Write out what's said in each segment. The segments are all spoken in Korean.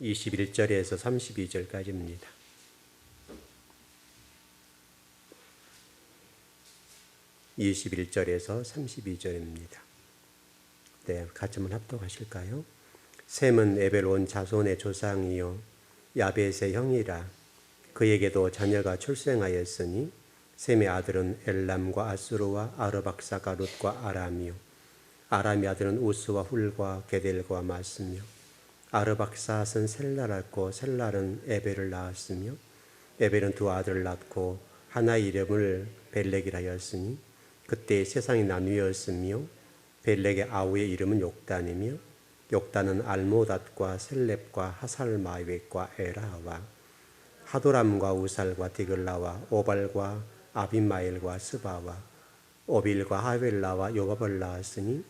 21절에서 32절까지입니다. (21절에서 32절입니다) 네, 같이 한번 합독하실까요? 셈은 에벨 온 자손의 조상이요 야벳의 형이라. 그에게도 자녀가 출생하였으니 셈의 아들은 엘람과 아수르와 아르박사가 룻과 아람이요 아람의 아들은 우스와 훌과 게델과 마스며 아르박사스는 셀라를 낳고 셀랄은 에벨을 낳았으며 에벨은 두 아들을 낳고 하나의 이름을 벨렉이라 하였으니 그때 세상이 나뉘었으며 벨렉의 아우의 이름은 욕단이며 욕단은 알모닷과 셀렙과 하살마웻과 에라와 하도람과 우살과 디글라와 오발과 아비마엘과 스바와 오빌과 하벨라와 요밥을 낳았으니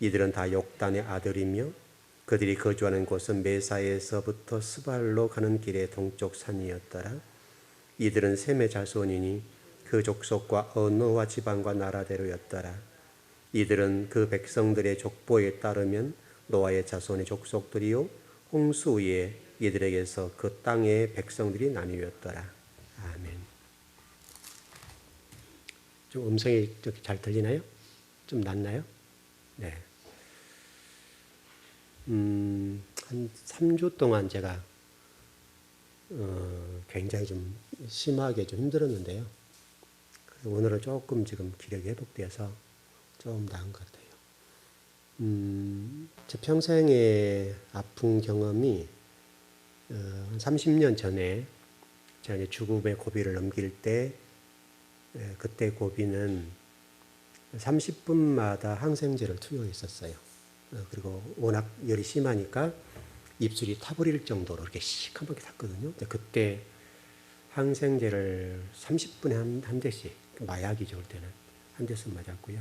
이들은 다 욕단의 아들이며 그들이 거주하는 곳은 메사에서부터 스발로 가는 길의 동쪽 산이었더라. 이들은 셈의 자손이니 그 족속과 언어와 지방과 나라대로였더라. 이들은 그 백성들의 족보에 따르면 노아의 자손의 족속들이요 홍수 후에 이들에게서 그 땅의 백성들이 나뉘었더라. 아멘. 좀 음성이 잘 들리나요? 좀 낮나요? 네. 한 3주 동안 제가 굉장히 좀 심하게 좀 힘들었는데요. 오늘은 조금 지금 기력이 회복돼서 좀 나은 것 같아요. 제 평생의 아픈 경험이 한 30년 전에 제가 이제 죽음의 고비를 넘길 때 그때 고비는 30분마다 항생제를 투여했었어요. 그리고 워낙 열이 심하니까 입술이 타버릴 정도로 이렇게 시커멓게 탔거든요. 그때 항생제를 30분에 한 대씩, 마약이죠, 그때는. 한 대씩 맞았고요.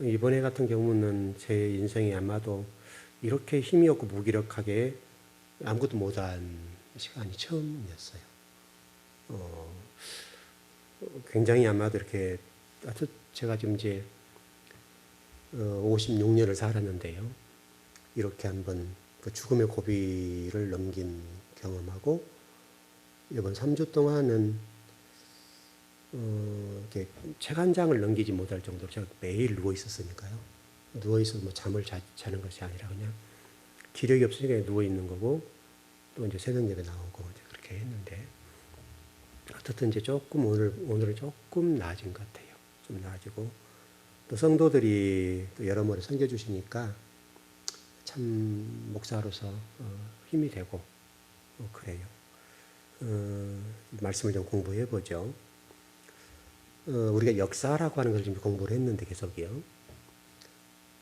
이번에 같은 경우는 제 인생에 아마도 이렇게 힘이 없고 무기력하게 아무것도 못한 시간이 처음이었어요. 굉장히 아마도 이렇게, 제가 지금 이제 56년을 살았는데요. 이렇게 한번 그 죽음의 고비를 넘긴 경험하고 이번 3주 동안은 이렇게 책 한 장을 넘기지 못할 정도로 제가 매일 누워 있었으니까요. 누워 있어서 뭐 잠을 자는 것이 아니라 그냥 기력이 없으니까 누워 있는 거고 또 이제 새벽녘에 나오고 이제 그렇게 했는데 어떻든 이제 조금 오늘은 조금 나아진 것 같아요. 좀 나아지고 또 성도들이 또 여러모로 섬겨주시니까 참 목사로서 힘이 되고 그래요. 말씀을 좀 공부해 보죠. 우리가 역사라고 하는 걸 좀 공부를 했는데 계속이요.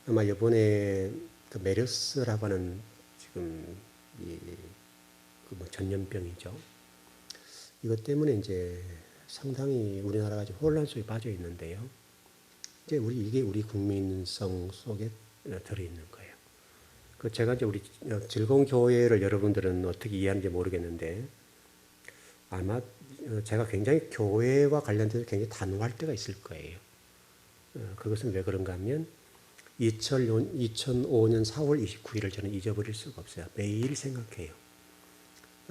아마 이번에 그 메르스라고 하는 지금 뭐 전염병이죠. 이것 때문에 이제 상당히 우리나라가 지금 혼란 속에 빠져 있는데요. 이제 이게 우리 국민성 속에 들어 있는 거예요. 제가 이제 우리 즐거운 교회를 여러분들은 어떻게 이해하는지 모르겠는데 아마 제가 굉장히 교회와 관련돼서 굉장히 단호할 때가 있을 거예요. 그것은 왜 그런가 하면 2005년 4월 29일을 저는 잊어버릴 수가 없어요. 매일 생각해요.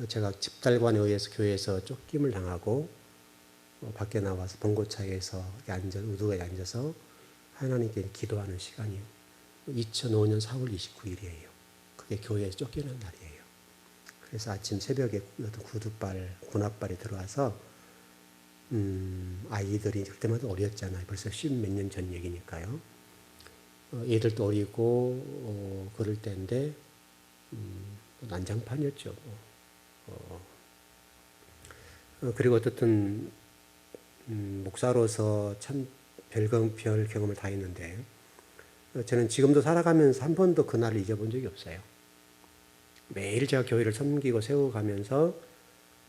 제가 집달관에 의해서 교회에서 쫓김을 당하고 밖에 나와서 봉고차에서 우두가에 앉아서 하나님께 기도하는 시간이 2005년 4월 29일이에요. 그게 교회에서 쫓기는 날이에요. 그래서 아침 새벽에 어떤 군합발이 들어와서 아이들이 그때마다 어렸잖아요. 벌써 10몇 년 전 얘기니까요. 애들도 어리고 그럴 때인데 난장판이었죠. 그리고 어떻든 목사로서 참 별 경험을 다 했는데 저는 지금도 살아가면서 한 번도 그날을 잊어본 적이 없어요. 매일 제가 교회를 섬기고 세워가면서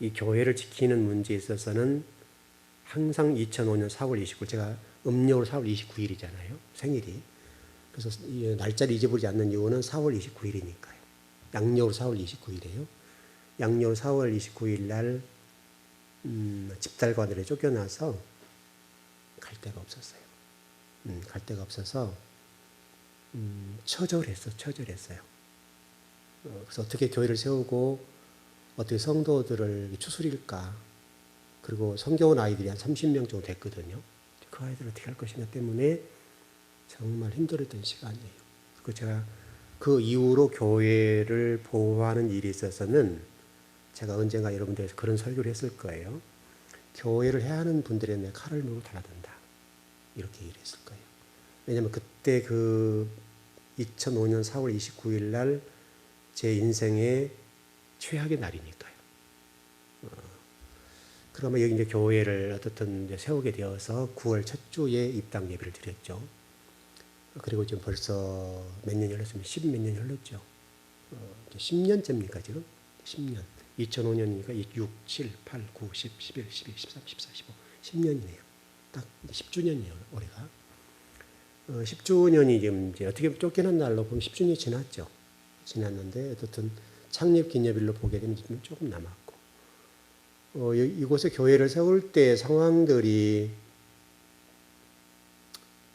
이 교회를 지키는 문제에 있어서는 항상 2005년 4월 29일, 제가 음력으로 4월 29일이잖아요. 생일이. 그래서 이 날짜를 잊어버리지 않는 이유는 4월 29일이니까요. 양력으로 4월 29일이에요. 양력 4월 29일 날 집달관들에 쫓겨나서 갈 데가 없었어요. 갈 데가 없어서 처절했어요. 그래서 어떻게 교회를 세우고 어떻게 성도들을 추스릴까. 그리고 성경원 아이들이 한 30명 정도 됐거든요. 그 아이들을 어떻게 할 것이냐 때문에 정말 힘들었던 시간이에요. 그 제가 그 이후로 교회를 보호하는 일이 있어서는 제가 언젠가 여러분들에서 그런 설교를 했을 거예요. 교회를 해야 하는 분들의 내 칼을 물고 달아든다. 이렇게 얘기를 했을 거예요. 왜냐하면 그때 그 2005년 4월 29일 날 제 인생의 최악의 날이니까요. 그러면 여기 이제 교회를 어떻든 이제 세우게 되어서 9월 첫 주에 입당 예배를 드렸죠. 그리고 지금 벌써 몇 년이 흘렀으면 10몇 년이 흘렀죠. 10년째입니까 지금? 10년. 2005년이니까 6, 7, 8, 9, 10, 11, 12, 13, 14, 15, 10년이네요. 딱 10주년이에요 올해가. 10주년이 지금 이제 어떻게 쫓기는 날로 보면 10주년이 지났죠. 지났는데 어떻든 창립 기념일로 보게 되면 조금 남았고, 이곳에 교회를 세울 때 상황들이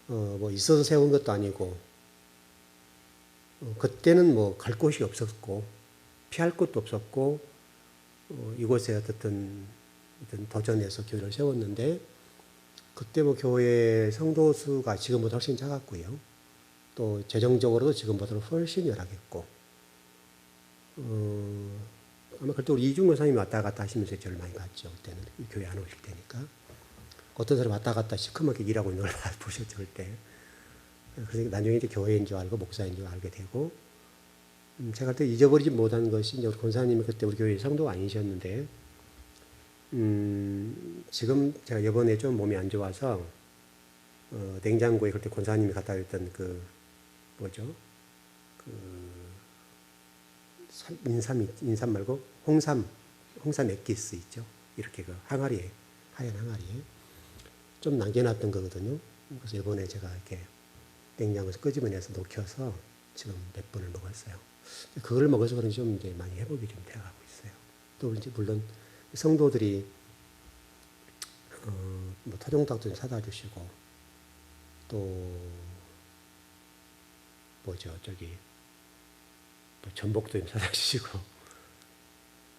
뭐 있어서 세운 것도 아니고, 그때는 뭐 갈 곳이 없었고 피할 곳도 없었고, 이곳에 어떤 도전해서 교회를 세웠는데, 그때 뭐 교회 성도 수가 지금보다 훨씬 작았고요. 또 재정적으로도 지금보다 훨씬 열악했고, 아마 그때 우리 이중 목사님이 왔다 갔다 하시면서 저를 많이 봤죠. 그때는 교회 안 오실 때니까. 어떤 사람 왔다 갔다 시커멓게 일하고 있는 걸 보셨죠 그때. 그래서 나중에 이제 교회인 줄 알고 목사인 줄 알게 되고, 제가 그때 잊어버리지 못한 것이 이제 우리 권사님이 그때 우리 교회 성도가 아니셨는데, 지금 제가 이번에 좀 몸이 안 좋아서 냉장고에 그때 권사님이 갖다 줬던 그 뭐죠? 인삼 말고 홍삼 액기스 있죠. 이렇게 그 항아리에, 하얀 항아리에 좀 남겨놨던 거거든요. 그래서 이번에 제가 이렇게 냉장고에서 끄집어내서 녹여서 지금 몇 번을 먹었어요. 그걸 먹어서 그런지 좀 이제 많이 회복이 좀 되어가고 있어요. 또 이제 물론 성도들이 뭐 토종닭도 좀 사다 주시고, 또 뭐죠 저기 뭐 전복도 좀 사다 주시고,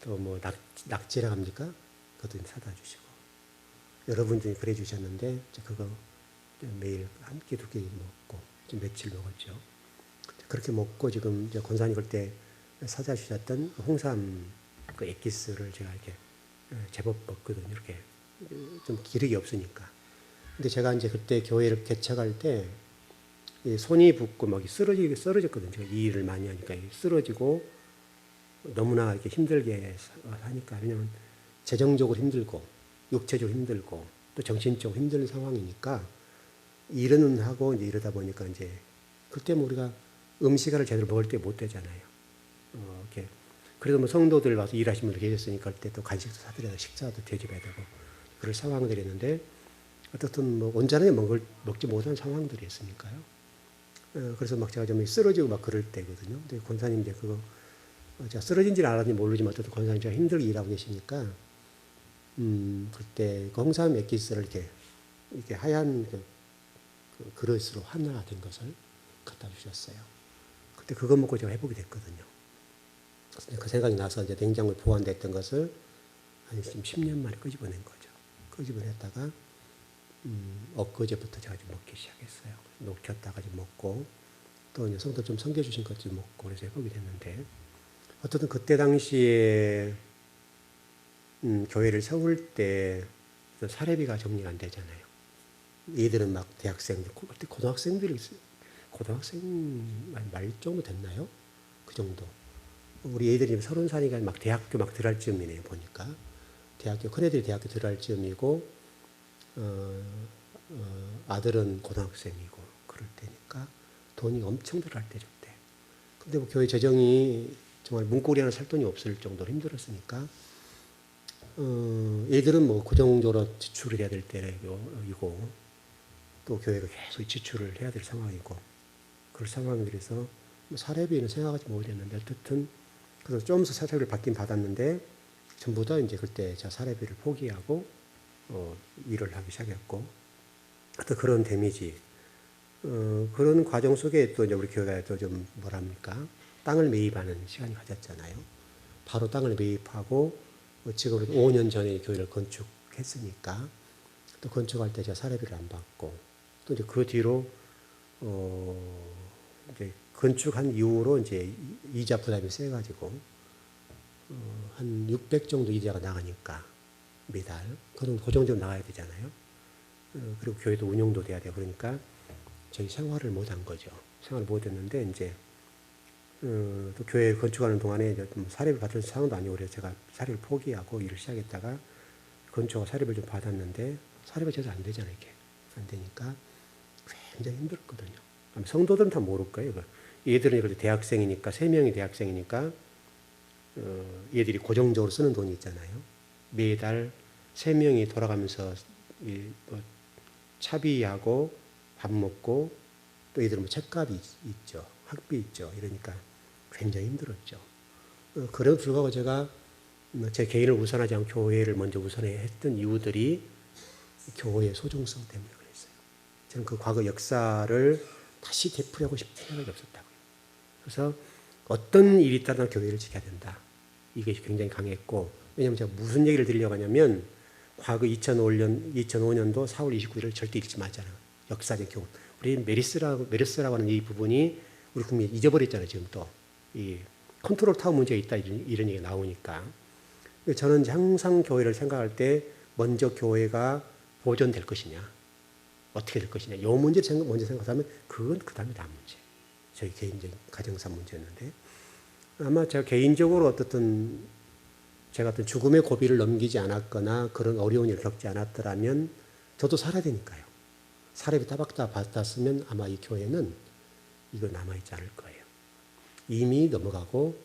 또 뭐 낙지라 합니까? 그것도 좀 사다 주시고, 여러분들이 그래 주셨는데 그거 매일 한 끼 두 끼 먹고 지금 며칠 먹었죠. 그렇게 먹고 지금 이제 권사님 그때 사다 주셨던 홍삼 그 액기스를 제가 이렇게 제법 먹거든요. 이렇게 좀 기력이 없으니까. 근데 제가 이제 그때 교회를 개척할 때 손이 붓고 막 쓰러졌거든요. 제가 이 일을 많이 하니까 쓰러지고 너무나 이렇게 힘들게 하니까. 왜냐면 재정적으로 힘들고 육체적으로 힘들고 또 정신적으로 힘든 상황이니까 일은 하고 이제 이러다 보니까 이제 그때 뭐 우리가 음식을 제대로 먹을 때 못 되잖아요. 이렇게 그래도 뭐 성도들 와서 일하시는 분들 계셨으니까 그때 또 간식도 사드려야 되고 식사도 대접해야 되고 그럴 상황들이었는데, 어떻든 뭐 온전하게 먹지 못한 상황들이 있으니까요. 그래서 막 제가 좀 쓰러지고 막 그럴 때거든요. 근데 권사님 이제 그거 제가 쓰러진지는 알았는지 모르지만 어쨌든 권사님 제가 힘들게 일하고 계시니까 그때 그 홍삼 액기스를 이렇게 하얀 그 그릇으로 하나된 것을 갖다 주셨어요. 그때 그거 먹고 제가 회복이 됐거든요. 그래서 그 생각이 나서 이제 냉장고에 보관됐던 것을 한 10년 만에 끄집어낸 거죠. 끄집어냈다가 엊그제부터 제가 좀 먹기 시작했어요. 녹였다가 좀 먹고, 또 이제 성도 좀 섬겨주신 것 좀 먹고, 그래서 회복이 됐는데, 어쨌든 그때 당시에 교회를 세울 때 사례비가 정리가 안 되잖아요. 얘들은 막 대학생들, 그때 고등학생들이 고등학생 말 정도 됐나요? 그 정도. 우리 애들이 30살이니까 막 대학교 막 들어갈 즈음이네요, 보니까. 큰애들이 대학교 들어갈 즈음이고, 아들은 고등학생이고, 그럴 때니까 돈이 엄청 들어갈 때죠, 그때. 근데 뭐 교회 재정이 정말 문고리 하나 살 돈이 없을 정도로 힘들었으니까, 애들은 뭐 고정적으로 지출을 해야 될 때이고, 또 교회가 계속 지출을 해야 될 상황이고, 그럴 상황들에서 뭐 사례비는 생각하지 못했는데, 어쨌든 그래서 좀 사례비를 받긴 받았는데, 전부 다 이제 그때 제가 사례비를 포기하고 일을 하기 시작했고, 어떤 그런 데미지, 그런 과정 속에 또 이제 우리 교회가 또 좀 뭐랍니까, 땅을 매입하는 시간이 가졌잖아요. 바로 땅을 매입하고 지금 5년 전에 교회를 건축했으니까 또 건축할 때 제가 사례비를 안 받고 또 이제 그 뒤로 이제 건축한 이후로 이제 이자 부담이 세가지고 한 600 정도 이자가 나가니까 매달 그럼 고정적으로 나가야 되잖아요. 그리고 교회도 운영도 돼야 되고 그러니까 저희 생활을 못 한 거죠. 생활을 못 했는데 이제 또 교회 건축하는 동안에 이제 사례비 받을 상황도 아니고 그래서 제가 사례를 포기하고 일을 시작했다가 건축하고 사례비를 좀 받았는데 사례비가 제대로 안 되잖아요. 이게 안 되니까 굉장히 힘들었거든요. 아마 성도들은 다 모를 거예요. 얘들은 그래도 대학생이니까 3명이 대학생이니까 얘들이 고정적으로 쓰는 돈이 있잖아요. 매달 3명이 돌아가면서 뭐 차비하고 밥 먹고 또 얘들은 뭐 책값이 있죠. 학비 있죠. 이러니까 굉장히 힘들었죠. 그래도 불구하고 제가 제 개인을 우선하지 않고 교회를 먼저 우선해 했던 이유들이 교회의 소중성 때문에 그랬어요. 저는 그 과거 역사를 다시 되풀이하고 싶은 생각이 없었다고요. 그래서 어떤 일이 있다나 교회를 지켜야 된다. 이게 굉장히 강했고 왜냐하면 제가 무슨 얘기를 드리려고 하냐면 과거 2005년도 4월 29일을 절대 잊지 말잖아요. 역사적 교훈. 우리 메르스라고 하는 이 부분이 우리 국민이 잊어버렸잖아요. 지금 또 이 컨트롤 타워 문제가 있다 이런 얘기가 나오니까 저는 항상 교회를 생각할 때 먼저 교회가 보존될 것이냐 어떻게 될 것이냐 이 문제를 먼저 생각하면 그건 그 다음에 다음 문제. 저희 개인적인 가정사 문제였는데 아마 제가 개인적으로 제가 어떤 죽음의 고비를 넘기지 않았거나 그런 어려운 일을 겪지 않았더라면 저도 살아야 되니까요. 사례비 따박따 받았으면 아마 이 교회는 이거 남아있지 않을 거예요. 이미 넘어가고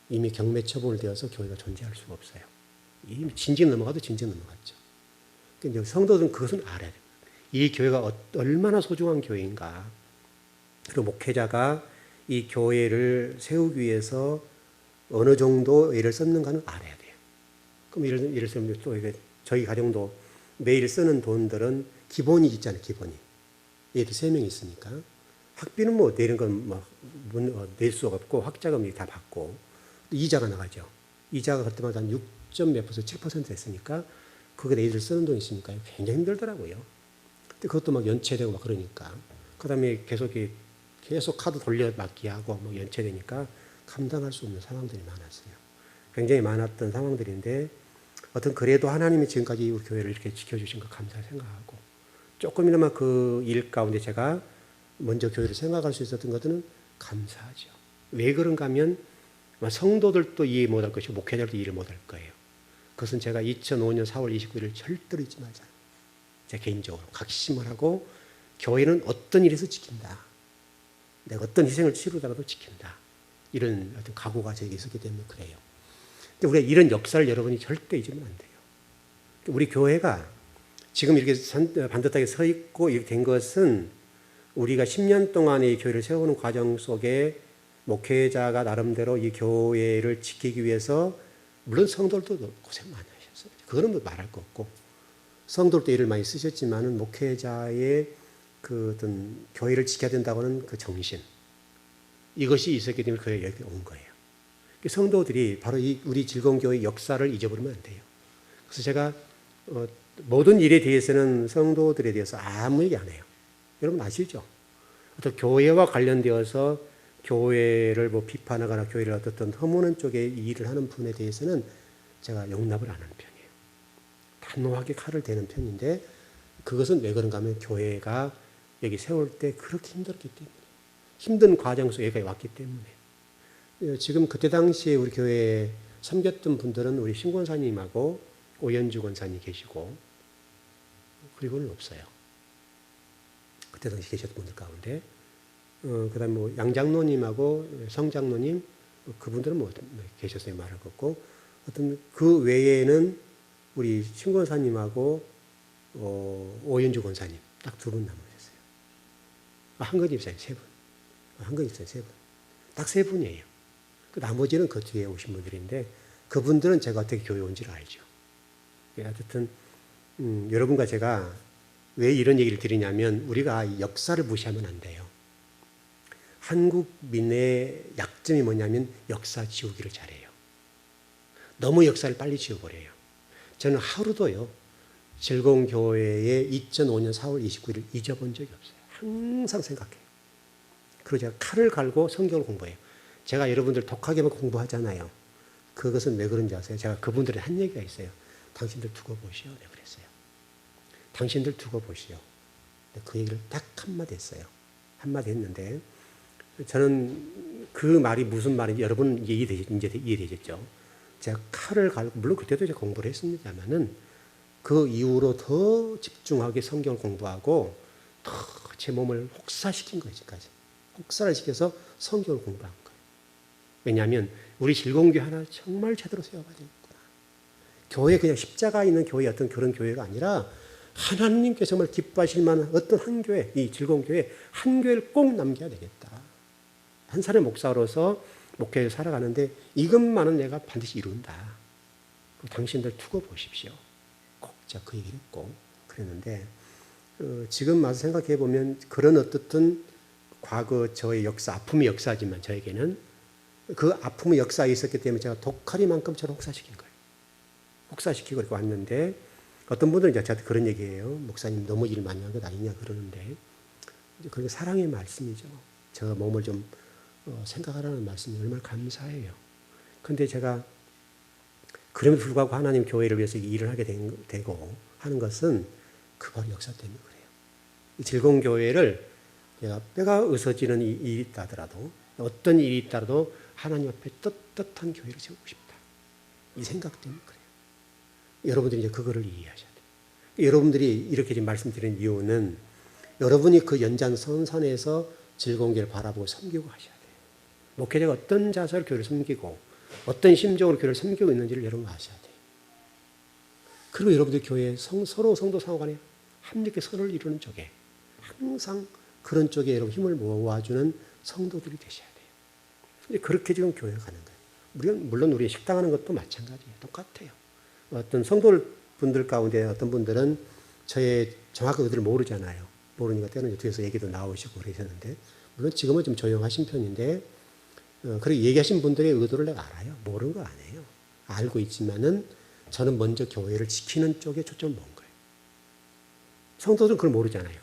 이미 경매 처분을 되어서 교회가 존재할 수가 없어요. 이미 진즉 넘어가도 진즉 넘어갔죠. 그러니까 성도들은 그것은 알아야 됩니다. 이 교회가 얼마나 소중한 교회인가. 그리고 목회자가 이 교회를 세우기 위해서 어느 정도 애를 썼는가는 알아야 돼요. 그럼 예를 들면 또 이게 저희 가정도 매일 쓰는 돈들은 기본이 있잖아요. 기본이. 얘들 3명이 있으니까. 학비는 뭐 내는 건 낼 수가 없고 학자금이 다 받고 또 이자가 나가죠. 이자가 그때마다 한 6몇 %, 7% 했으니까 그게 애들 쓰는 돈이 있으니까 굉장히 힘들더라고요. 근데 그것도 막 연체되고 막 그러니까. 그 다음에 계속 카드 돌려막기 하고 막 연체되니까 감당할 수 없는 상황들이 많았어요. 굉장히 많았던 상황들인데 그래도 하나님이 지금까지 우리 교회를 이렇게 지켜주신 거 감사히 생각하고 조금이나마 그 일 가운데 제가 먼저 교회를 생각할 수 있었던 것들은 감사하죠. 왜 그런가 하면 성도들도 이해 못할 것이고 목회자들도 이해를 못할 거예요. 그것은 제가 2005년 4월 29일을 절대로 잊지 말자. 제 개인적으로 각심을 하고 교회는 어떤 일에서 지킨다. 내가 어떤 희생을 치르다가도 지킨다. 이런 어떤 각오가 저에게 있었기 때문에 그래요. 근데 우리가 이런 역사를 여러분이 절대 잊으면 안 돼요. 우리 교회가 지금 이렇게 반듯하게 서 있고 이렇게 된 것은 우리가 10년 동안의 교회를 세우는 과정 속에 목회자가 나름대로 이 교회를 지키기 위해서 물론 성도들도 고생 많이 하셨어요. 그거는 뭐 말할 거 없고 성도들도 일을 많이 쓰셨지만은 목회자의 그 어떤 교회를 지켜야 된다고는 그 정신 이것이 있었기 때문에 교회에 여기 온 거예요. 성도들이 바로 이 우리 즐거운 교회의 역사를 잊어버리면 안 돼요. 그래서 제가 모든 일에 대해서는 성도들에 대해서 아무 얘기 안 해요. 여러분 아시죠? 어떤 교회와 관련되어서 교회를 뭐 비판하거나 교회를 어떤 허무는 쪽에 일을 하는 분에 대해서는 제가 용납을 안 하는 편이에요. 단호하게 칼을 대는 편인데 그것은 왜 그런가 하면 교회가 여기 세울 때 그렇게 힘들었기 때문에 힘든 과정 속에 여기까지 왔기 때문에 지금 그때 당시에 우리 교회에 섬겼던 분들은 우리 신권사님하고 오연주 권사님 계시고 그리고는 없어요. 그때 당시 계셨던 분들 가운데 그 다음에 뭐 양장로님하고 성장로님 그분들은 뭐 계셨어요. 말할 것 없고 그 외에는 우리 신권사님하고 오연주 권사님 딱 2분 남으셨어요. 한근 집사님 3분. 한근 집사님 3분. 딱 3분이에요. 그 나머지는 그 뒤에 오신 분들인데 그분들은 제가 어떻게 교회 온지를 알죠. 어쨌든 여러분과 제가 왜 이런 얘기를 드리냐면 우리가 역사를 무시하면 안 돼요. 한국민의 약점이 뭐냐면 역사 지우기를 잘해요. 너무 역사를 빨리 지워버려요. 저는 하루도요, 즐거운 교회의 2005년 4월 29일을 잊어본 적이 없어요. 항상 생각해요. 그리고 제가 칼을 갈고 성경을 공부해요. 제가 여러분들 독하게만 공부하잖아요. 그것은 왜 그런지 아세요? 제가 그분들의 한 얘기가 있어요. 당신들 두고 보시오. 네, 그랬어요. 당신들 두고 보시오. 그 얘기를 딱 한마디 했어요. 한마디 했는데, 저는 그 말이 무슨 말인지 여러분 이제 이해되셨죠? 제가 칼을 갈고, 물론 그때도 제가 공부를 했습니다만은, 그 이후로 더 집중하게 성경을 공부하고, 더 제 몸을 혹사시킨 거예요, 지금까지. 혹사를 시켜서 성경을 공부한 거예요. 왜냐하면, 우리 즐거운 교회 하나 정말 제대로 세워가지고 있구나. 교회 그냥 십자가 있는 교회 어떤 그런 교회가 아니라, 하나님께 정말 기뻐하실 만한 어떤 한 교회, 이 즐거운 교회, 한 교회를 꼭 남겨야 되겠다. 한 사람의 목사로서 목회를 살아가는데 이것만은 내가 반드시 이룬다. 당신들 두고 보십시오. 꼭 제가 그 얘기를 했고 그랬는데, 지금 와서 생각해 보면 그런 어떻든 과거 저의 역사, 아픔의 역사지만 저에게는 그 아픔의 역사에 있었기 때문에 제가 독하리만큼 저를 혹사시킨 거예요. 혹사시키고 이렇게 왔는데, 어떤 분들은 이제 저한테 그런 얘기예요. 목사님 너무 일 많이 한 것 아니냐 그러는데, 그게 사랑의 말씀이죠. 저 몸을 좀 생각하라는 말씀이 얼마나 감사해요. 그런데 제가 그럼에도 불구하고 하나님 교회를 위해서 일을 하게 되고 하는 것은 그 바로 역사 때문에 그래요. 이 즐거운 교회를 내가 뼈가 으서지는 일이 있다더라도, 어떤 일이 있다라도 하나님 앞에 떳떳한 교회를 세우고 싶다. 이 생각 때문에 그래요. 여러분들이 이제 그거를 이해하셔야 돼요. 여러분들이 이렇게 지금 말씀드리는 이유는 여러분이 그 연장선상에서 즐거운 교회를 바라보고 섬기고 하셔야 돼요. 목회자가 어떤 자세로 교회를 섬기고 어떤 심정으로 교회를 섬기고 있는지를 여러분 아셔야 돼요. 그리고 여러분들 교회에 서로 성도 상호간에 함께 서로를 이루는 쪽에 항상 그런 쪽에 여러분 힘을 모아주는 성도들이 되셔야 돼요. 그렇게 지금 교회가 가는 거예요. 물론 우리 식당하는 것도 마찬가지예요. 똑같아요. 어떤 성도분들 가운데 어떤 분들은 저의 정확한 의도를 모르잖아요. 모르니까 때는 뒤에서 얘기도 나오시고 그러셨는데, 물론 지금은 좀 조용하신 편인데, 그렇게 얘기하신 분들의 의도를 내가 알아요. 모르는 거 아니에요. 알고 있지만은 저는 먼저 교회를 지키는 쪽에 초점을 본 거예요. 성도들은 그걸 모르잖아요.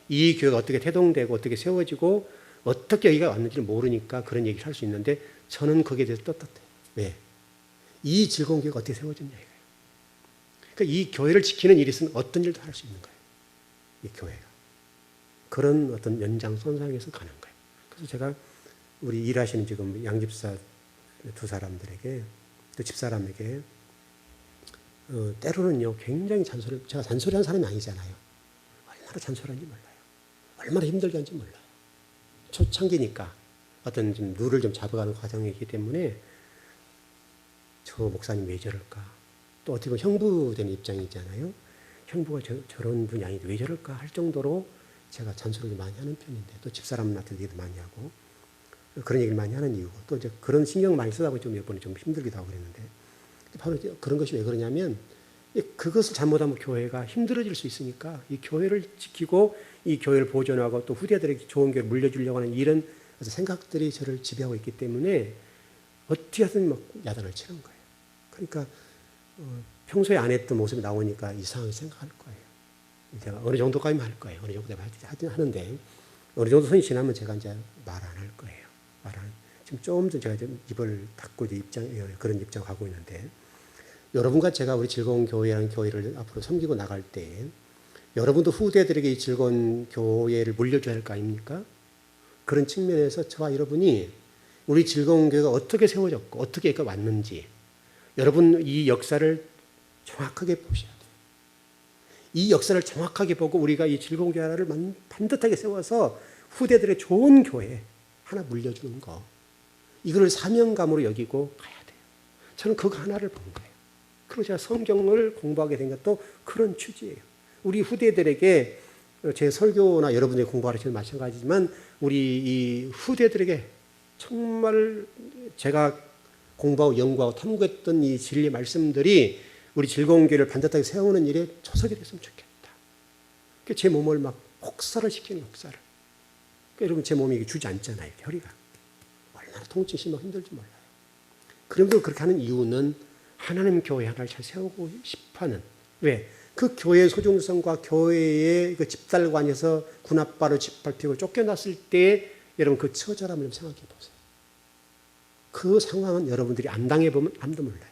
이 교회가 어떻게 태동되고 어떻게 세워지고 어떻게 여기가 왔는지를 모르니까 그런 얘기를 할 수 있는데, 저는 거기에 대해서 떳떳해요. 왜? 이 즐거운 교회가 어떻게 세워졌냐 이거예요. 그러니까 이 교회를 지키는 일이 있으면 어떤 일도 할 수 있는 거예요. 이 교회가. 그런 어떤 연장선상에서 가는 거예요. 그래서 제가 우리 일하시는 지금 양집사 두 사람들에게, 또 집사람에게, 때로는요, 굉장히 제가 잔소리하는 사람이 아니잖아요. 얼마나 잔소리하는지 몰라요. 얼마나 힘들게 하는지 몰라요. 초창기니까 어떤 좀 룰을 좀 잡아가는 과정이기 때문에 저 목사님 왜 저럴까? 또 어떻게 보면 형부되는 입장이잖아요. 형부가 저런 분이 아닌데 왜 저럴까 할 정도로 제가 잔소리를 많이 하는 편인데, 또 집사람한테 얘기도 많이 하고 그런 얘기를 많이 하는 이유고, 또 이제 그런 신경 많이 쓰다 보니 좀 몇 번에 좀 힘들기도 하고 그랬는데, 바로 그런 것이 왜 그러냐면 그것을 잘못하면 교회가 힘들어질 수 있으니까 이 교회를 지키고 이 교회를 보존하고 또 후대들에게 좋은 교회를 물려주려고 하는 이런 생각들이 저를 지배하고 있기 때문에 어떻게 하든 막 야단을 치는 거예요. 그러니까 평소에 안 했던 모습이 나오니까 이상하게 생각할 거예요. 제가 어느 정도까지만 할 거예요. 어느 정도 하긴 하는데, 어느 정도 선이 지나면 제가 이제 말 안 할 거예요. 지금 조금 전 제가 좀 입을 닫고 그런 입장 가고 있는데, 여러분과 제가 우리 즐거운 교회라는 교회를 앞으로 섬기고 나갈 때, 여러분도 후대들에게 이 즐거운 교회를 물려줘야 할 거 아닙니까? 그런 측면에서 저와 여러분이 우리 즐거운 교회가 어떻게 세워졌고 어떻게 여기까지 왔는지, 여러분 이 역사를 정확하게 보셔야 돼요. 이 역사를 정확하게 보고 우리가 이 즐거운 교회 하나를 반듯하게 세워서 후대들의 좋은 교회 하나 물려주는 거, 이걸 사명감으로 여기고 가야 돼요. 저는 그거 하나를 본 거예요. 그리고 제가 성경을 공부하게 된 것도 그런 취지예요. 우리 후대들에게, 제 설교나 여러분들이 공부하시는 마찬가지지만 우리 이 후대들에게 정말 제가 공부하고 연구하고 탐구했던 이 진리 말씀들이 우리 즐거운 교회를 반듯하게 세우는 일에 초석이 됐으면 좋겠다. 제 몸을 막 혹사를 시키는 역사를. 여러분 제 몸이 주저앉잖아요. 허리가. 얼마나 통증이 심하고 힘들지 몰라요. 그럼에도 그렇게 하는 이유는 하나님 교회 하나를 잘 세우고 싶어하는, 왜? 그 교회의 소중성과 교회의 그 집달관에서 군합바로 짓밟히고 쫓겨났을 때 여러분 그 처절함을 좀 생각해 보세요. 그 상황은 여러분들이 안 당해보면 아무도 몰라요.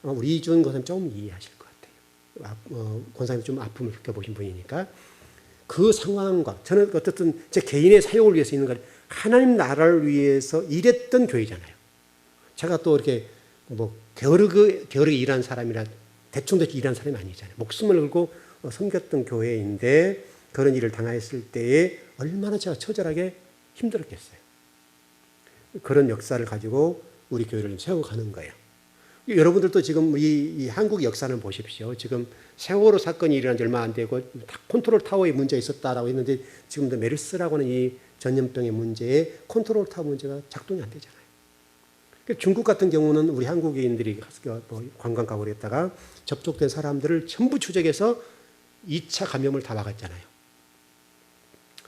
우리 이준 권사님 좀 이해하실 것 같아요. 권사님 좀 아픔을 겪어보신 분이니까. 그 상황과 저는 어떻든 제 개인의 사역을 위해서 있는 거 하나님 나라를 위해서 일했던 교회잖아요. 제가 또 이렇게 뭐 게으르게 일한 사람이라 대충 일한 사람이 아니잖아요. 목숨을 걸고 섬겼던 교회인데 그런 일을 당했을 때에 얼마나 제가 처절하게 힘들었겠어요. 그런 역사를 가지고 우리 교회를 세워가는 거예요. 여러분들도 지금 이 한국 역사는 보십시오. 지금 세월호 사건이 일어난 지 얼마 안 되고 컨트롤 타워에 문제가 있었다라고 했는데 지금도 메르스라고 하는 이 전염병의 문제에 컨트롤 타워 문제가 작동이 안 되잖아요. 중국 같은 경우는 우리 한국인들이 관광 가고 그랬다가 접촉된 사람들을 전부 추적해서 2차 감염을 다 막았잖아요.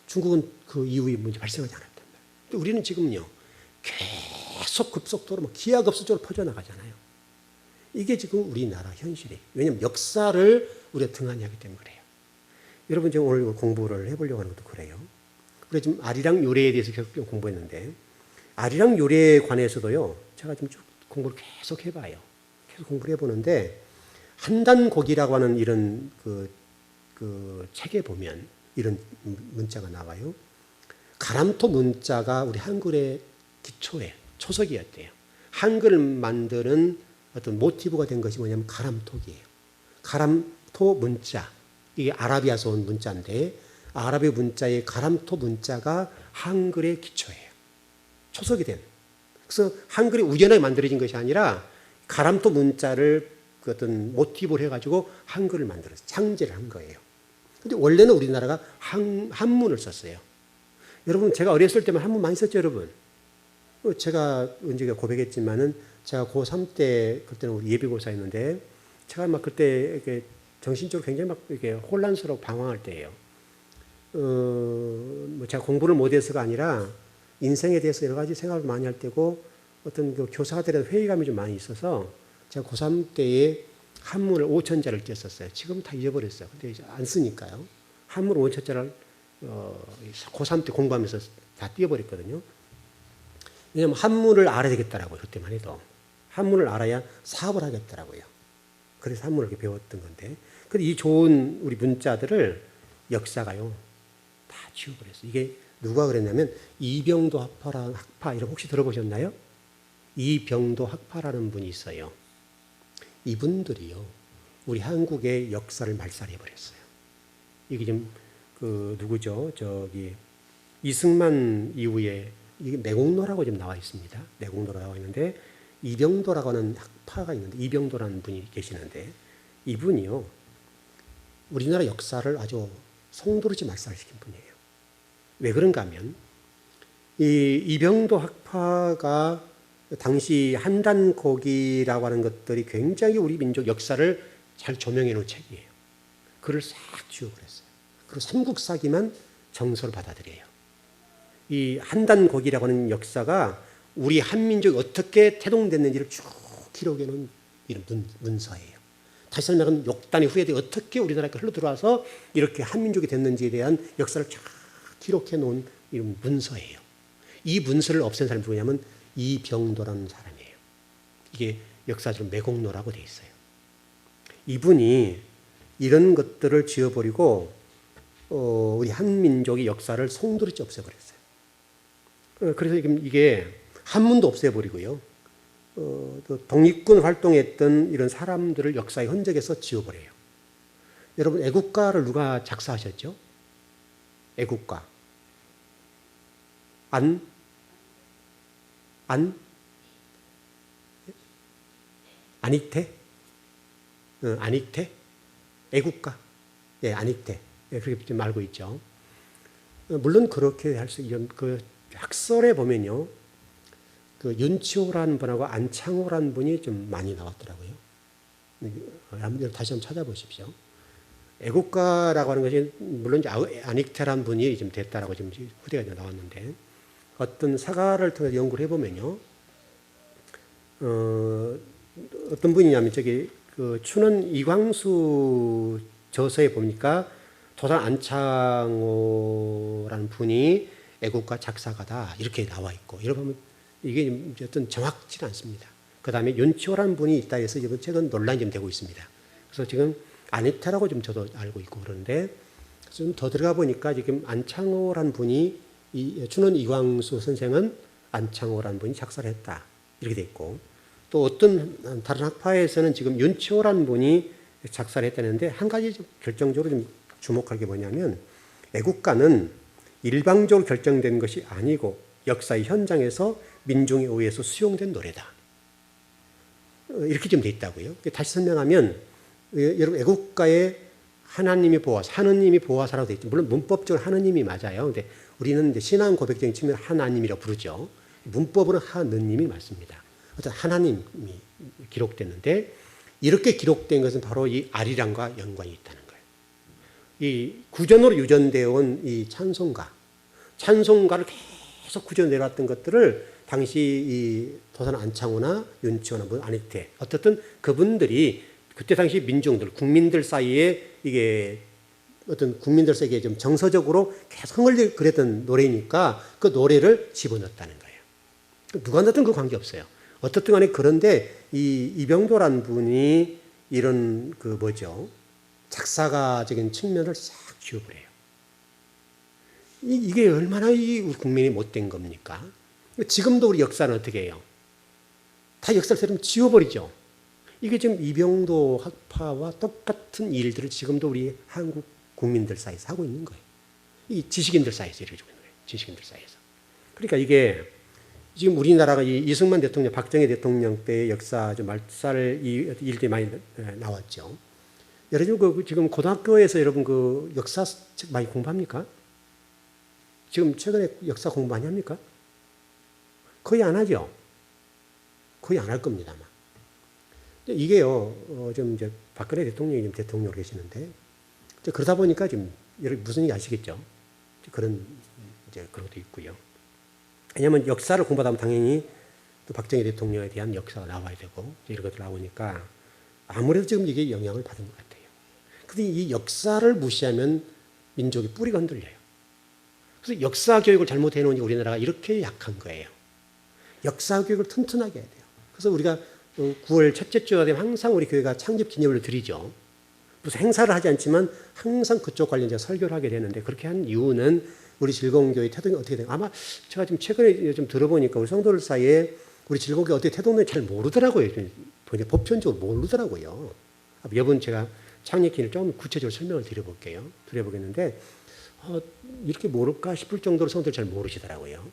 중국은 그 이후에 문제 발생하지 않았단 말이에요. 근데 우리는 지금요 계속 급속도로 기하급수적으로 퍼져나가잖아요. 이게 지금 우리나라 현실이에요. 왜냐하면 역사를 우리가 등한히 하기 때문에 그래요. 여러분 지금 오늘 공부를 해보려고 하는 것도 그래요. 우리 지금 아리랑 요래에 대해서 계속 공부했는데 아리랑 요래에 관해서도요. 제가 좀 쭉 공부를 계속 해봐요. 계속 공부를 해보는데 한단곡이라고 하는 이런 그 책에 보면 이런 문자가 나와요. 가람토 문자가 우리 한글의 기초에 초석이었대요. 한글을 만드는 어떤 모티브가 된 것이 뭐냐면 가람톡이에요. 가람토 문자, 이게 아라비아에서 온 문자인데 아라비아 문자의 가람토 문자가 한글의 기초예요. 초석이 된. 그래서 한글이 우연하게 만들어진 것이 아니라 가람토 문자를 그 어떤 모티브를 해가지고 한글을 만들어서 창제를 한 거예요. 근데 원래는 우리나라가 한문을 썼어요. 여러분 제가 어렸을 때만 한문 많이 썼죠, 여러분. 제가 언제 고백했지만은 제가 고3 때 그때는 우리 예비고사였는데 제가 막 그때 이렇게 정신적으로 굉장히 막 이렇게 혼란스럽고 방황할 때예요. 뭐 제가 공부를 못해서가 아니라 인생에 대해서 여러 가지 생각을 많이 할 때고 어떤 그 교사들의 회의감이 좀 많이 있어서 제가 고3 때에 한문을 5천자를 띄었었어요. 지금 다 잊어버렸어요. 근데 이제 안 쓰니까요. 한문 5천자를 고3 때 공부하면서 다 띄어버렸거든요. 왜냐하면 한문을 알아야 되겠더라고요. 그때만 해도. 한문을 알아야 사업을 하겠더라고요. 그래서 한문을 이렇게 배웠던 건데. 근데 이 좋은 우리 문자들을 역사가요. 다 지워버렸어요. 이게 누가 그랬냐면 이병도 학파 이런 혹시 들어보셨나요? 이병도 학파라는 분이 있어요. 이분들이요. 우리 한국의 역사를 말살해버렸어요. 이게 지금 그 누구죠? 저기 이승만 이후에 이게 매국노라고 지금 나와 있습니다. 매국노라고 나와 있는데 이병도라고 하는 학파가 있는데 이병도라는 분이 계시는데 이분이요. 우리나라 역사를 아주 송두리째 말살시킨 분이에요. 왜 그런가 하면 이 이병도 학파가 당시 한단곡이라고 하는 것들이 굉장히 우리 민족 역사를 잘 조명해 놓은 책이에요. 그를 싹 지워버렸어요. 그리고 삼국사기만 정서를 받아들여요. 이 한단곡이라고 하는 역사가 우리 한민족이 어떻게 태동됐는지를 쭉 기록해 놓은 이런 문서예요. 다시 설명하면 욕단의 후예들이 어떻게 우리나라에 흘러들어와서 이렇게 한민족이 됐는지에 대한 역사를 쫙 기록해 놓은 이런 문서예요. 이 문서를 없앤 사람이 누구냐면 이병도라는 사람이에요. 이게 역사적으로 매국노라고 되어 있어요. 이분이 이런 것들을 지워버리고 우리 한민족의 역사를 송두리째 없애버렸어요. 그래서 이게 한문도 없애버리고요. 또 독립군 활동했던 이런 사람들을 역사의 흔적에서 지워버려요. 여러분 애국가를 누가 작사하셨죠? 애국가. 안익태? 안익태? 애국가. 예, 안익태. 예, 그렇게 좀 알고 있죠. 물론 그렇게 할 수, 그 학설에 보면요. 그 윤치호라는 분하고 안창호라는 분이 좀 많이 나왔더라고요. 다시 한번 찾아보십시오. 애국가라고 하는 것이 물론 이제 아닉테란 분이 지금 됐다라고 지금 후대가 이제 나왔는데 어떤 사가를 통해서 연구를 해보면요, 어떤 분이냐면 저기 그 춘원 이광수 저서에 보니까 도산 안창호라는 분이 애국가 작사가다 이렇게 나와 있고, 여러분 이게 어떤 정확치는 않습니다. 그 다음에 윤치호라는 분이 있다 해서 이번 최근 논란이 좀 되고 있습니다. 그래서 지금 아니타라고 좀 저도 알고 있고 그러는데 좀 더 들어가 보니까 지금 안창호라는 분이 이 춘원 이광수 선생은 안창호라는 분이 작사를 했다 이렇게 돼 있고, 또 어떤 다른 학파에서는 지금 윤치호라는 분이 작사를 했다는데 한 가지 좀 결정적으로 좀 주목할 게 뭐냐면 애국가는 일방적으로 결정된 것이 아니고 역사의 현장에서 민중에 의해서 수용된 노래다. 이렇게 좀 돼 있다고요. 다시 설명하면 여러분 애국가에 하나님이 보호하사, 하느님이 보호하사라고 돼 있죠. 물론 문법적으로 하느님이 맞아요. 근데 우리는 이제 신앙 고백적인 측면 하나님이라고 부르죠. 문법으로는 하느님이 맞습니다. 어쨌든 하나님이 기록됐는데 이렇게 기록된 것은 바로 이 아리랑과 연관이 있다는 거예요. 이 구전으로 유전되어 온 이 찬송가를 계속 구전 내려왔던 것들을 당시 이 도산 안창호나 윤치호나 뭐 아니태 어쨌든 그분들이 그때 당시 민중들 국민들 사이에 이게 어떤 국민들 사이에 좀 정서적으로 계속 흥을 그랬던 노래니까 그 노래를 집어넣었다는 거예요. 누가 넣든 그 관계 없어요. 어떻든 간에 그런데 이 이병도라는 분이 이런 그 뭐죠 작사가적인 측면을 싹 지워버려요. 이게 얼마나 이 우리 국민이 못된 겁니까? 지금도 우리 역사는 어떻게 해요? 다 역사를 새로 지워버리죠. 이게 지금 이병도 학파와 똑같은 일들을 지금도 우리 한국 국민들 사이에서 하고 있는 거예요. 이 지식인들 사이에서 이루어지고 있는 거예요. 지식인들 사이에서. 그러니까 이게 지금 우리나라가 이승만 대통령, 박정희 대통령 때의 역사 좀 말살 이 일들이 많이 나왔죠. 여러분 지금 고등학교에서 여러분 그 역사 책 많이 공부합니까? 지금 최근에 역사 공부 많이 합니까? 거의 안 하죠. 거의 안 할 겁니다, 아마. 이게요, 좀 이제 박근혜 대통령이 지금 대통령으로 계시는데, 그러다 보니까 지금 무슨 얘기 아시겠죠? 그런 이제 그런 것도 있고요. 왜냐하면 역사를 공부하다 보면 당연히 또 박정희 대통령에 대한 역사가 나와야 되고 이런 것들 나오니까 아무래도 지금 이게 영향을 받은 것 같아요. 근데 이 역사를 무시하면 민족의 뿌리가 흔들려요. 그래서 역사 교육을 잘못해 놓은 우리나라가 이렇게 약한 거예요. 역사 교육을 튼튼하게 해야 돼요. 그래서 우리가 9월 첫째 주가 되면 항상 우리 교회가 창립 기념일을 드리죠. 무슨 행사를 하지 않지만 항상 그쪽 관련해서 설교를 하게 되는데 그렇게 한 이유는 우리 즐거운교회 태동이 어떻게 돼요? 아마 제가 지금 최근에 좀 들어보니까 우리 성도들 사이에 우리 즐거운교회 어떻게 태동인지 잘 모르더라고요. 보편적으로 모르더라고요. 이번 제가 창립 기념일 좀 구체적으로 설명을 드려보겠는데 이렇게 모를까 싶을 정도로 성도들 잘 모르시더라고요.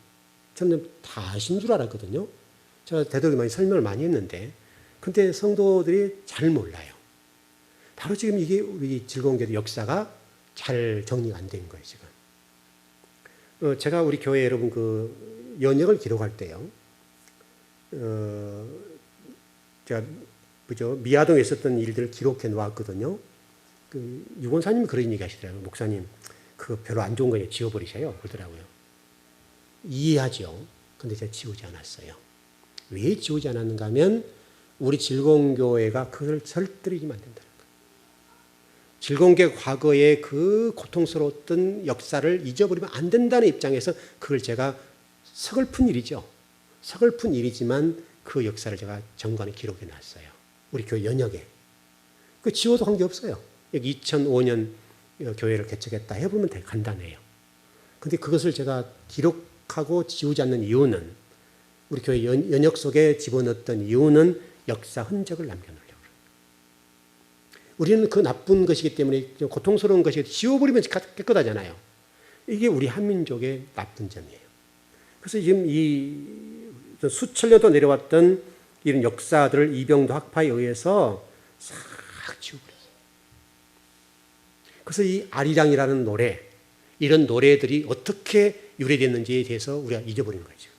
저는 다 아신 줄 알았거든요. 제가 되도록 많이 설명을 많이 했는데 근데 성도들이 잘 몰라요. 바로 지금 이게 우리 즐거운 교회 역사가 잘 정리가 안 된 거예요, 지금. 제가 우리 교회 여러분 그 연역을 기록할 때요. 제가 그죠 미아동에 있었던 일들을 기록해 놓았거든요. 그 유권사님이 그런 얘기 하시더라고요. 목사님, 그거 별로 안 좋은 거예요. 지워버리세요. 그러더라고요. 이해하죠. 근데 제가 지우지 않았어요. 왜 지우지 않았는가 하면 우리 즐거운 교회가 그걸 절대리면 안 된다는 거예요. 즐거운 교회 과거의 그 고통스러웠던 역사를 잊어버리면 안 된다는 입장에서 그걸 제가 서글픈 일이죠. 서글픈 일이지만 그 역사를 제가 정관에 기록해 놨어요. 우리 교회 연역에. 그 지워도 관계없어요. 여기 2005년 교회를 개척했다 해보면 되게 간단해요. 근데 그것을 제가 기록하고 지우지 않는 이유는 우리 교회 연역 속에 집어넣었던 이유는 역사 흔적을 남겨놓으려고. 우리는 그 나쁜 것이기 때문에 고통스러운 것이 지워버리면 깨끗하잖아요. 이게 우리 한민족의 나쁜 점이에요. 그래서 지금 이 수천 년도 내려왔던 이런 역사들을 이병도 학파에 의해서 싹 지워버렸어요. 그래서 이 아리랑이라는 노래, 이런 노래들이 어떻게 유래됐는지에 대해서 우리가 잊어버린 거죠.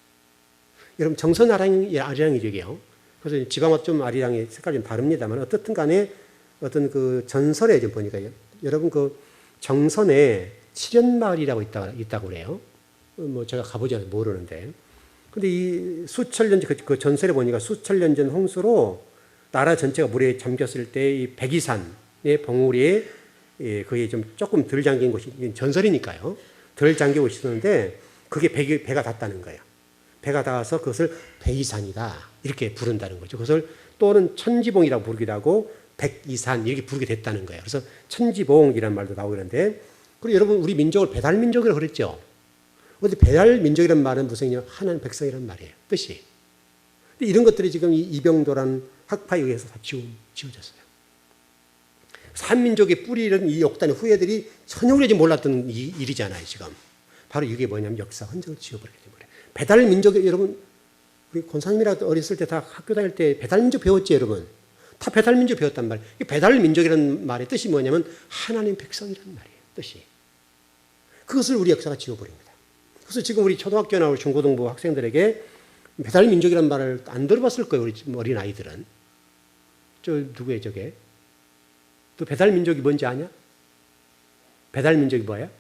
여러분 정선 아리랑이죠, 이게요. 그래서 지방화 좀 아리랑의 색깔이 좀 다릅니다만 어떻든 간에 어떤 그 전설에 좀 보니까 여러분 그 정선에 칠연마을이라고 있다고 그래요. 뭐 제가 가보지 않아서 모르는데. 근데 이 수천 년 전, 그 전설에 보니까 수천 년 전 홍수로 나라 전체가 물에 잠겼을 때 이 백이산의 봉우리에 그게 좀 조금 덜 잠긴 곳이 전설이니까요. 덜 잠기고 있었는데 그게 배가 닿았다는 거예요. 배가 닿아서 그것을 백이산이다 이렇게 부른다는 거죠. 그것을 또는 천지봉이라고 부르기도 하고 백이산 이렇게 부르게 됐다는 거예요. 그래서 천지봉이라는 말도 나오고 그러는데 그리고 여러분 우리 민족을 배달민족이라고 그랬죠. 근데 배달민족이라는 말은 무슨 의미냐? 하나님 백성이라는 말이에요. 뜻이. 근데 이런 것들이 지금 이 이병도라는 학파에 의해서 다 지워졌어요. 한민족의 뿌리는 이 역단의 후예들이 전혀 우리가 몰랐던 일이잖아요. 지금. 바로 이게 뭐냐면 역사 흔적을 지워버리게 된 거예요. 배달민족이 여러분 우리 권사님이라도 어렸을 때 다 학교 다닐 때 배달민족 배웠지 여러분. 다 배달민족 배웠단 말이에요. 배달민족이라는 말의 뜻이 뭐냐면 하나님 백성이라는 말이에요. 뜻이. 그것을 우리 역사가 지워버립니다. 그래서 지금 우리 초등학교나 우리 중고등부 학생들에게 배달민족이라는 말을 안 들어봤을 거예요. 우리 어린 아이들은. 저 누구예요 저게? 또 배달민족이 뭔지 아냐? 배달민족이 뭐야?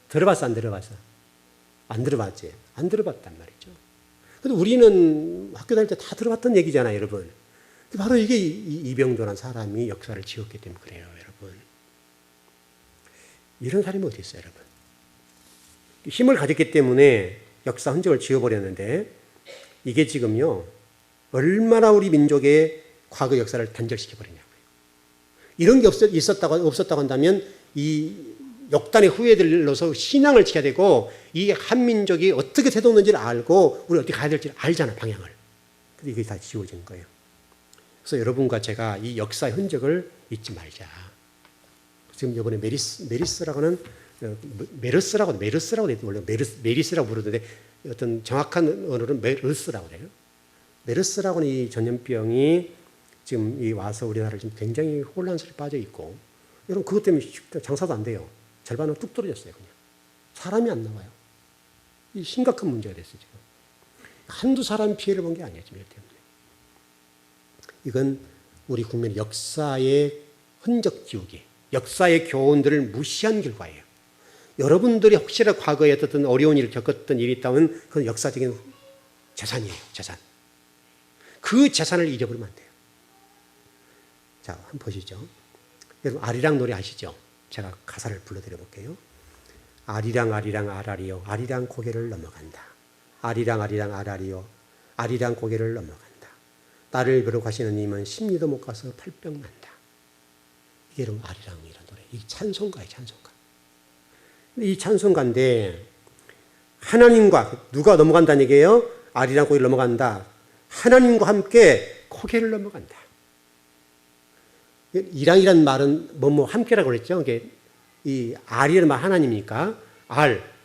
들어봤어 안 들어봤어? 안 들어봤지? 안 들어봤단 말이죠. 근데 우리는 학교 다닐 때 다 들어봤던 얘기잖아요 여러분. 바로 이게 이병도라는 사람이 역사를 지었기 때문에 그래요 여러분. 이런 사람이 어디 있어요 여러분. 힘을 가졌기 때문에 역사 흔적을 지워버렸는데 이게 지금요 얼마나 우리 민족의 과거 역사를 단절시켜버리냐고요. 이런 게 없었다고 한다면 이 역단의 후예들로서 신앙을 지켜야 되고 이 한민족이 어떻게 되돌는지를 알고 우리 어떻게 가야 될지를 알잖아 방향을. 근데 이게 다 지워진 거예요. 그래서 여러분과 제가 이 역사의 흔적을 잊지 말자. 지금 이번에 메르스라고 원래 메리스라고 부르는데 어떤 정확한 언어는 메르스라고 해요. 메르스라고는 이 전염병이 지금 이 와서 우리나라를 지금 굉장히 혼란스럽게 빠져 있고 여러분 그것 때문에 장사도 안 돼요. 절반은 뚝 떨어졌어요 그냥. 사람이 안 나와요. 이 심각한 문제가 됐어요 지금. 한두 사람 피해를 본 게 아니에요 지금 이 때문에. 이건 우리 국민의 역사의 흔적 지우기, 역사의 교훈들을 무시한 결과예요. 여러분들이 혹시나 과거에 어떤 어려운 일을 겪었던 일이 있다면 그건 역사적인 재산이에요. 재산. 그 재산을 잊어버리면 안 돼요. 자, 한번 보시죠. 여러분 아리랑 노래 아시죠? 제가 가사를 불러드려 볼게요. 아리랑 아리랑 아라리요 아리랑 고개를 넘어간다. 아리랑 아리랑 아라리요 아리랑 고개를 넘어간다. 나를 거룩하시는 님은 십리도 못 가서 팔병 난다. 이게 여러분 아리랑이라는 노래. 이 찬송가예요. 찬송가. 이 찬송가인데 하나님과 누가 넘어간다는 얘기예요? 아리랑 고개를 넘어간다. 하나님과 함께 고개를 넘어간다. 이랑이란 말은 뭐뭐 함께라고 그랬죠. 이게 이 알이라는 말 하나님이니까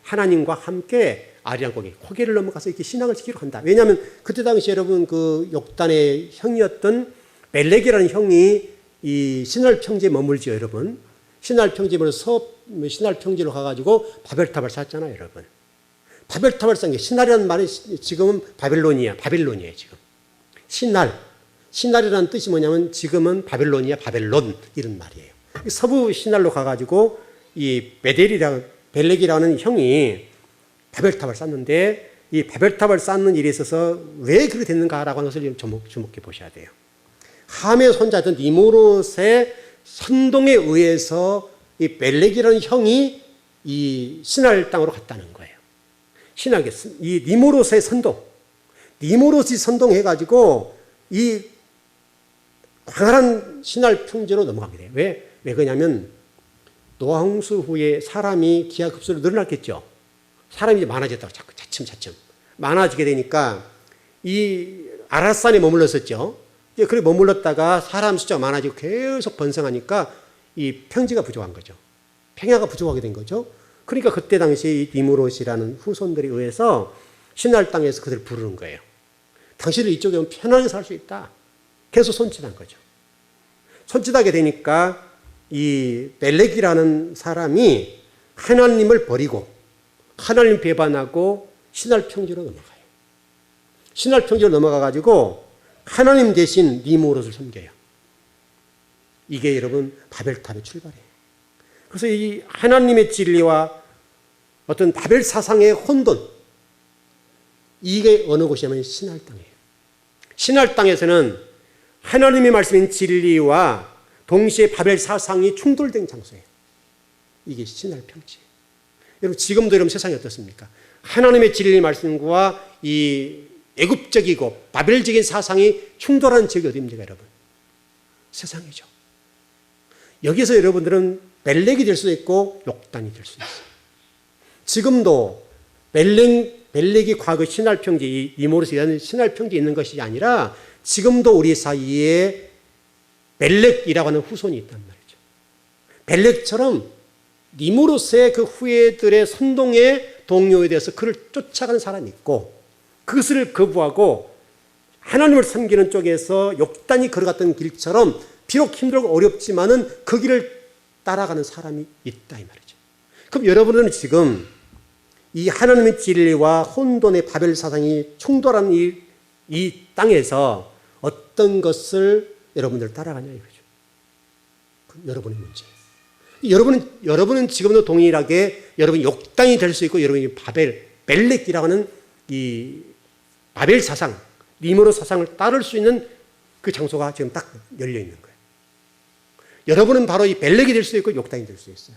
하나님과 함께 아리랑 고개를 넘어가서 이렇게 신앙을 지키러 간다. 왜냐하면 그때 당시 여러분 그 욕단의 형이었던 멜렉이라는 형이 이 신할 평지에 머물죠, 여러분. 신할 평지로 신할 평지로 가가지고 바벨탑을 쌓았잖아요, 여러분. 바벨탑을 쌓은 게 신할이라는 말이 지금은 바벨론이에요, 지금. 신할이라는 뜻이 뭐냐면 지금은 바벨론이야, 바벨론 이런 말이에요. 서부 신할로 가가지고 이 벨렉이라는 형이 바벨탑을 쌓는데 이 바벨탑을 쌓는 일에 있어서 왜 그렇게 됐는가라고 하는 것을 주목해 보셔야 돼요. 함의 손자였던 니무롯의 선동에 의해서 이 벨렉이라는 형이 이 신할 땅으로 갔다는 거예요. 이 니무롯의 선동, 니무롯이 선동해가지고 이 광활한 신할 평지로 넘어가게 돼요. 왜 그러냐면 노아홍수 후에 사람이 기하급수로 늘어났겠죠. 사람이 이제 많아졌다고 차츰 많아지게 되니까 이 아라산에 머물렀었죠. 그렇게 머물렀다가 사람 숫자가 많아지고 계속 번성하니까 이 평지가 부족한 거죠. 평야가 부족하게 된 거죠. 그러니까 그때 당시 이 니무롯이라는 후손들에 의해서 신할 땅에서 그들을 부르는 거예요. 당신들 이쪽에 오면 편하게 살 수 있다. 계속 손짓한 거죠. 손짓하게 되니까 이 벨렉이라는 사람이 하나님을 버리고 하나님 배반하고 신할 평지로 넘어가요. 신할 평지로 넘어가 가지고 하나님 대신 니무롯을 섬겨요. 이게 여러분 바벨탑의 출발이에요. 그래서 이 하나님의 진리와 어떤 바벨 사상의 혼돈, 이게 어느 곳이냐면 신할 땅이에요. 신할 땅에서는 하나님의 말씀인 진리와 동시에 바벨 사상이 충돌된 장소예요. 이게 신할 평지예요. 여러분 지금도 여러분 세상이 어떻습니까? 하나님의 진리 말씀과 이 애굽적이고 바벨적인 사상이 충돌한 지역이 어디입니까 여러분? 세상이죠. 여기서 여러분들은 멜렉이 될 수도 있고 욕단이 될 수 있어요. 지금도 멜렉이 과거 신할 평지, 이모르스라는 신할 평지에 있는 것이 아니라 지금도 우리 사이에 멜렉이라고 하는 후손이 있단 말이죠. 멜렉처럼 니무롯의 그 후예들의 선동의 동료에 대해서 그를 쫓아가는 사람이 있고 그것을 거부하고 하나님을 섬기는 쪽에서 욕단이 걸어갔던 길처럼 비록 힘들고 어렵지만은 그 길을 따라가는 사람이 있다 이 말이죠. 그럼 여러분은 지금 이 하나님의 진리와 혼돈의 바벨 사상이 충돌한 이 땅에서 어떤 것을 여러분들 따라가냐 이거죠. 그럼 여러분의 문제예요. 여러분은 지금도 동일하게 여러분이 욕당이 될 수 있고 여러분이 멜렉이라고 하는 이 바벨 사상, 니므롯 사상을 따를 수 있는 그 장소가 지금 딱 열려 있는 거예요. 여러분은 바로 이 멜렉이 될 수 있고 욕당이 될 수 있어요.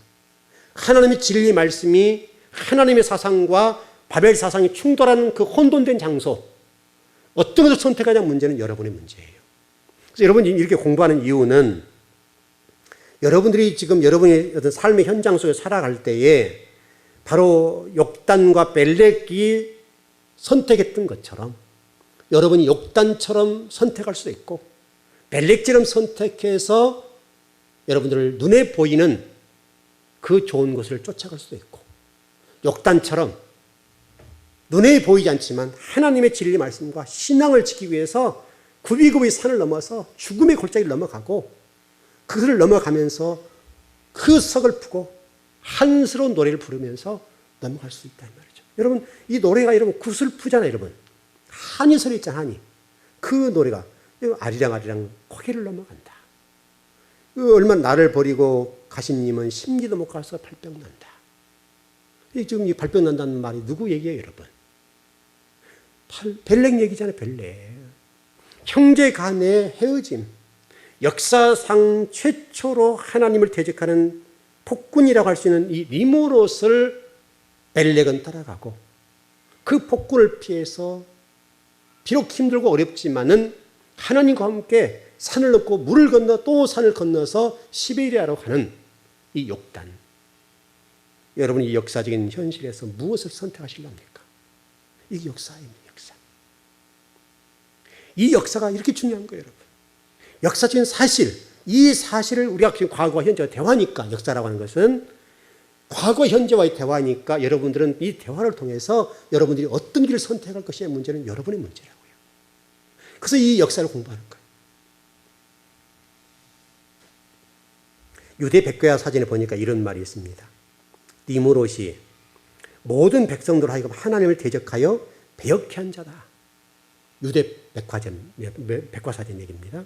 하나님의 진리 말씀이 하나님의 사상과 바벨 사상이 충돌하는 그 혼돈된 장소, 어떤 것을 선택하냐 문제는 여러분의 문제예요. 그래서 여러분이 이렇게 공부하는 이유는 여러분들이 지금 여러분의 어떤 삶의 현장 속에 살아갈 때에 바로 욕단과 멜렉이 선택했던 것처럼 여러분이 욕단처럼 선택할 수도 있고 멜렉처럼 선택해서 여러분들 눈에 보이는 그 좋은 것을 쫓아갈 수도 있고 욕단처럼 눈에 보이지 않지만 하나님의 진리 말씀과 신앙을 지키기 위해서 굽이굽이 산을 넘어서 죽음의 골짜기를 넘어가고 그것을 넘어가면서 그 서글프고 한스러운 노래를 부르면서 넘어갈 수 있다 이 말이죠. 여러분 이 노래가 여러분 구슬프잖아요. 여러분 한이 서려 있잖아요. 한이. 그 노래가 아리랑아리랑 고개를 넘어간다. 얼마 나를 버리고 가신 님은 심기도 못 가서 발병 난다. 지금 이 발병 난다는 말이 누구 얘기예요 여러분? 벨렉 얘기잖아요. 벨렉. 형제 간의 헤어짐. 역사상 최초로 하나님을 대적하는 폭군이라고 할 수 있는 이 니므롯을 벨렉은 따라가고 그 폭군을 피해서 비록 힘들고 어렵지만은 하나님과 함께 산을 넘고 물을 건너 또 산을 건너서 시베리아로 가는 이 욕단. 여러분이 이 역사적인 현실에서 무엇을 선택하실랍니까? 이게 역사입니다. 역사. 이 역사가 이렇게 중요한 거예요. 여러분. 역사적인 사실, 이 사실을 우리가 지금 과거와 현재와 대화니까 역사라고 하는 것은 과거 현재와의 대화니까 여러분들은 이 대화를 통해서 여러분들이 어떤 길을 선택할 것이냐의 문제는 여러분의 문제라고요. 그래서 이 역사를 공부하는 거예요. 유대 백과야 사전에 보니까 이런 말이 있습니다. 니므롯이 모든 백성들 하여금 하나님을 대적하여 배역케 한 자다. 유대 백과사전 얘기입니다.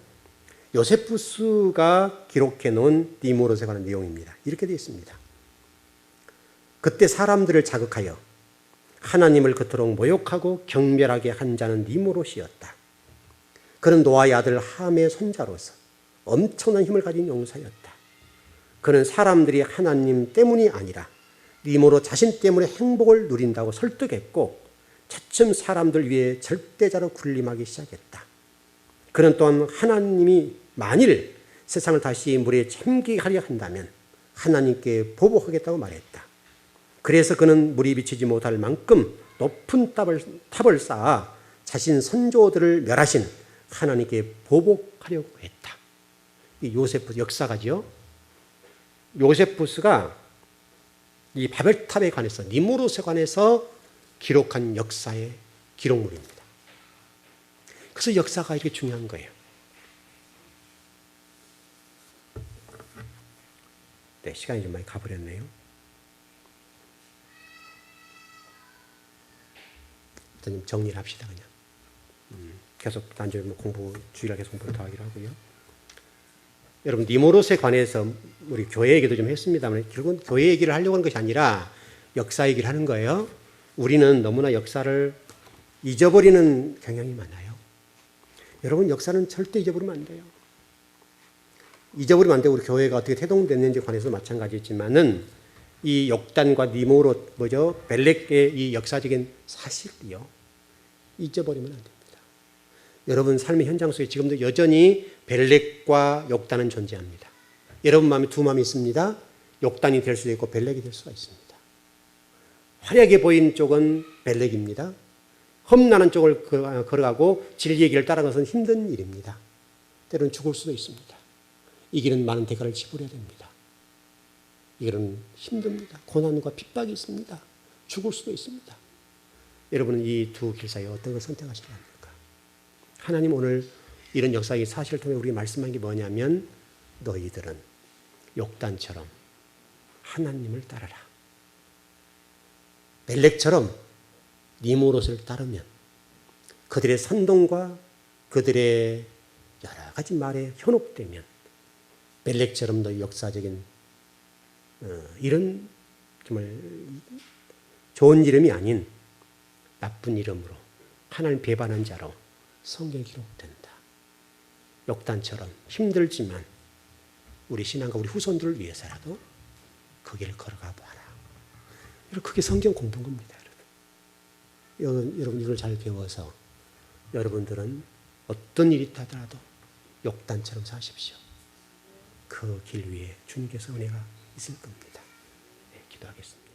요세푸스가 기록해 놓은 니므롯에 관한 내용입니다. 이렇게 되어 있습니다. 그때 사람들을 자극하여 하나님을 그토록 모욕하고 경멸하게 한 자는 니므롯이었다. 그는 노아의 아들 함의 손자로서 엄청난 힘을 가진 용사였다. 그는 사람들이 하나님 때문이 아니라 니므롯 자신 때문에 행복을 누린다고 설득했고 차츰 사람들 위해 절대자로 군림하기 시작했다. 그는 또한 하나님이 만일 세상을 다시 물에 잠기게 하려 한다면 하나님께 보복하겠다고 말했다. 그래서 그는 물이 비치지 못할 만큼 높은 탑을 쌓아 자신 선조들을 멸하신 하나님께 보복하려고 했다. 이 요세푸스 역사가죠. 요세푸스가 이 바벨탑에 관해서 니므롯에 관해서 기록한 역사의 기록물입니다. 그래서 역사가 이렇게 중요한 거예요. 네, 시간이 좀 많이 가버렸네요. 일단 정리를 합시다 그냥. 계속 단절 공부 주일날 계속 공부를 더 하기로 하고요. 여러분 니모롯에 관해서 우리 교회 얘기도 좀 했습니다만 결국은 교회 얘기를 하려고 하는 것이 아니라 역사 얘기를 하는 거예요. 우리는 너무나 역사를 잊어버리는 경향이 많아요. 여러분 역사는 절대 잊어버리면 안 돼요. 잊어버리면 안 되고 우리 교회가 어떻게 태동됐는지 관해서 마찬가지지만은 이 욕단과 니모롯 벨렉의 이 역사적인 사실이요 잊어버리면 안 됩니다. 여러분 삶의 현장 속에 지금도 여전히 벨렉과 욕단은 존재합니다. 여러분 마음에 두 마음이 있습니다. 욕단이 될 수도 있고 벨렉이 될 수가 있습니다. 화려하게 보인 쪽은 벨렉입니다. 험난한 쪽을 걸어가고 진리의 길을 따라가는 것은 힘든 일입니다. 때로는 죽을 수도 있습니다. 이 길은 많은 대가를 지불해야 됩니다. 이 길은 힘듭니다. 고난과 핍박이 있습니다. 죽을 수도 있습니다. 여러분은 이 두 길 사이에 어떤 걸 선택하셔야 합니까? 하나님 오늘 이런 역사의 사실을 통해 우리가 말씀한 게 뭐냐면 너희들은 욕단처럼 하나님을 따르라. 벨렉처럼 니모롯을 따르면 그들의 선동과 그들의 여러 가지 말에 현혹되면 벨렉처럼 너희 역사적인 이런 정말 좋은 이름이 아닌 나쁜 이름으로 하나님 배반한 자로 성경에 기록된다. 욕단처럼 힘들지만 우리 신앙과 우리 후손들을 위해서라도 그 길을 걸어가 보아라. 그게 성경 공부인 겁니다. 여러분 이걸 잘 배워서 여러분들은 어떤 일이 있다더라도 욕단처럼 사십시오. 그 길 위에 주님께서 은혜가 있을 겁니다. 네, 기도하겠습니다.